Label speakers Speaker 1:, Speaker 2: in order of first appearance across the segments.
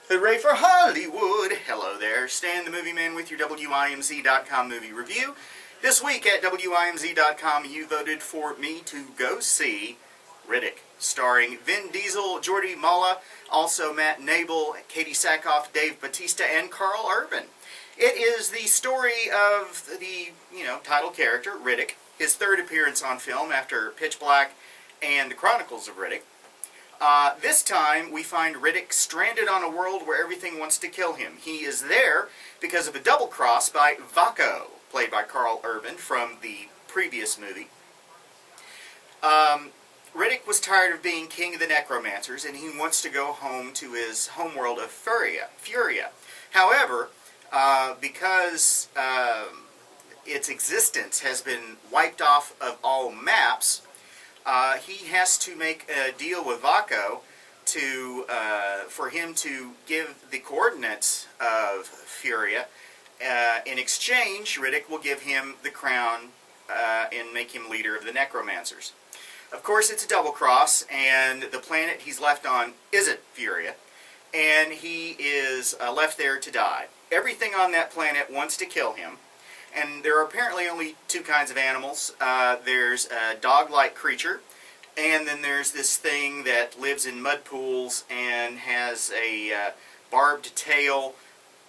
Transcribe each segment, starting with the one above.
Speaker 1: Hooray for Hollywood! Hello there, Stan the Movie Man with your WIMZ.com movie review. This week at WIMZ.com you voted for me to go see Riddick, starring Vin Diesel, Jordi Molla, also Matt Nable, Katie Sackhoff, Dave Bautista, and Carl Urban. It is the story of the, title character, Riddick, his third appearance on film after Pitch Black and The Chronicles of Riddick. This time, we find Riddick stranded on a world where everything wants to kill him. He is there because of a double cross by Vaco, played by Carl Urban from the previous movie. Riddick was tired of being king of the necromancers, and he wants to go home to his homeworld of Furia. However, because its existence has been wiped off of all maps, he has to make a deal with Vaco for him to give the coordinates of Furia. In exchange, Riddick will give him the crown and make him leader of the necromancers. Of course, it's a double cross, and the planet he's left on isn't Furia, and he is left there to die. Everything on that planet wants to kill him, and there are apparently only two kinds of animals. There's a dog-like creature, and then there's this thing that lives in mud pools and has a barbed tail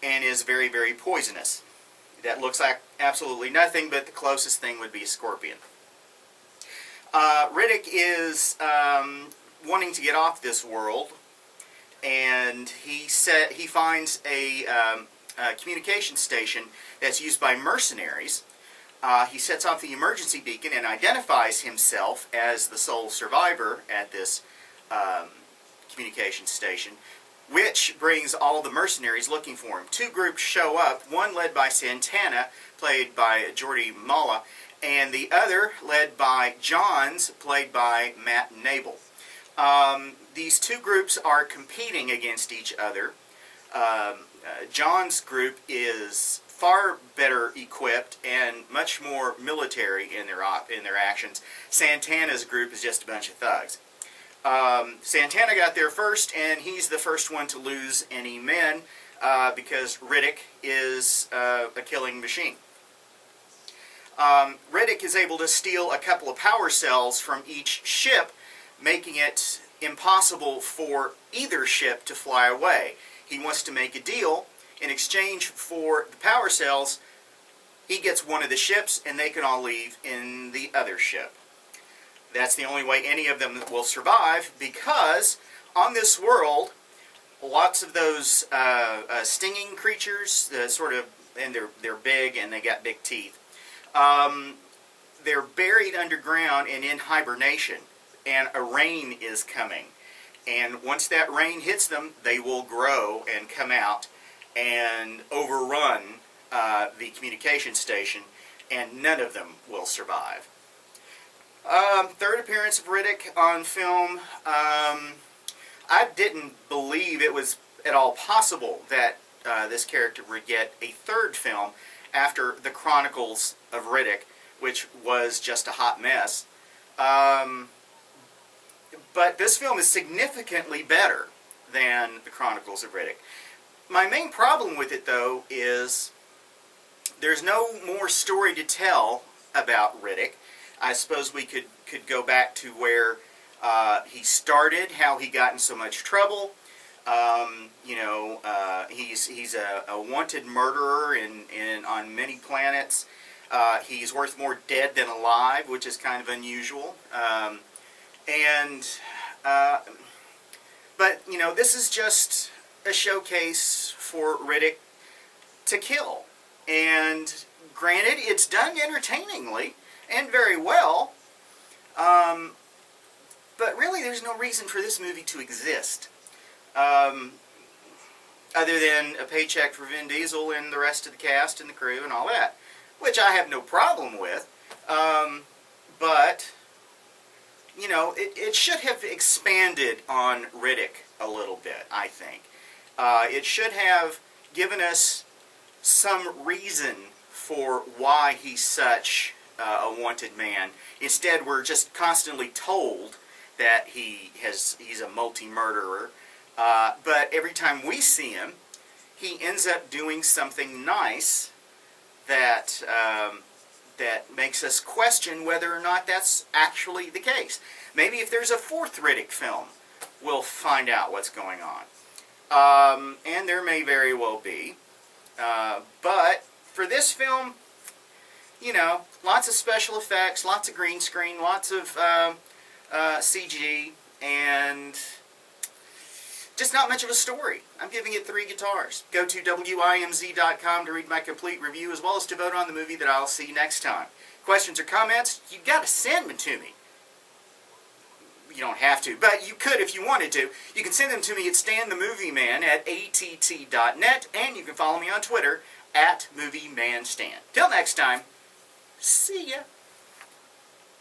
Speaker 1: and is very, very poisonous. That looks like absolutely nothing, but the closest thing would be a scorpion. Riddick is wanting to get off this world, and he finds a communication station that's used by mercenaries. He sets off the emergency beacon and identifies himself as the sole survivor at this communication station, which brings all the mercenaries looking for him. Two groups show up, one led by Santana, played by Jordi Molla, and the other led by Johns, played by Matt Nable. These two groups are competing against each other. John's group is far better equipped and much more military in their actions. Santana's group is just a bunch of thugs. Santana got there first, and he's the first one to lose any men because Riddick is a killing machine. Riddick is able to steal a couple of power cells from each ship, making it impossible for either ship to fly away. He wants to make a deal. In exchange for the power cells, he gets one of the ships, and they can all leave in the other ship. That's the only way any of them will survive, because on this world, lots of those stinging creatures, and they're big and they got big teeth. They're buried underground and in hibernation, and a rain is coming. And once that rain hits them, they will grow and come out and overrun the communication station, and none of them will survive. Third appearance of Riddick on film. I didn't believe it was at all possible that this character would get a third film after The Chronicles of Riddick, which was just a hot mess. But this film is significantly better than The Chronicles of Riddick. My main problem with it, though, is there's no more story to tell about Riddick. I suppose we could go back to where he started, how he got in so much trouble. He's a wanted murderer on many planets. He's worth more dead than alive, which is kind of unusual. But this is just a showcase for Riddick to kill. And granted, it's done entertainingly and very well. But really, there's no reason for this movie to exist. Other than a paycheck for Vin Diesel and the rest of the cast and the crew and all that, which I have no problem with. But, it should have expanded on Riddick a little bit, I think. It should have given us some reason for why he's such a wanted man. Instead, we're just constantly told that he's a multi-murderer. But every time we see him, he ends up doing something nice that that makes us question whether or not that's actually the case. Maybe if there's a fourth Riddick film, we'll find out what's going on. And there may very well be. But for this film, you know, lots of special effects, lots of green screen, lots of CG, and just not much of a story. I'm giving it 3 guitars. Go to WIMZ.com to read my complete review, as well as to vote on the movie that I'll see next time. Questions or comments, you got to send them to me. You don't have to, but you could if you wanted to. You can send them to me at StanTheMovieMan at att.net, and you can follow me on Twitter at MovieManStan. Till next time, see ya.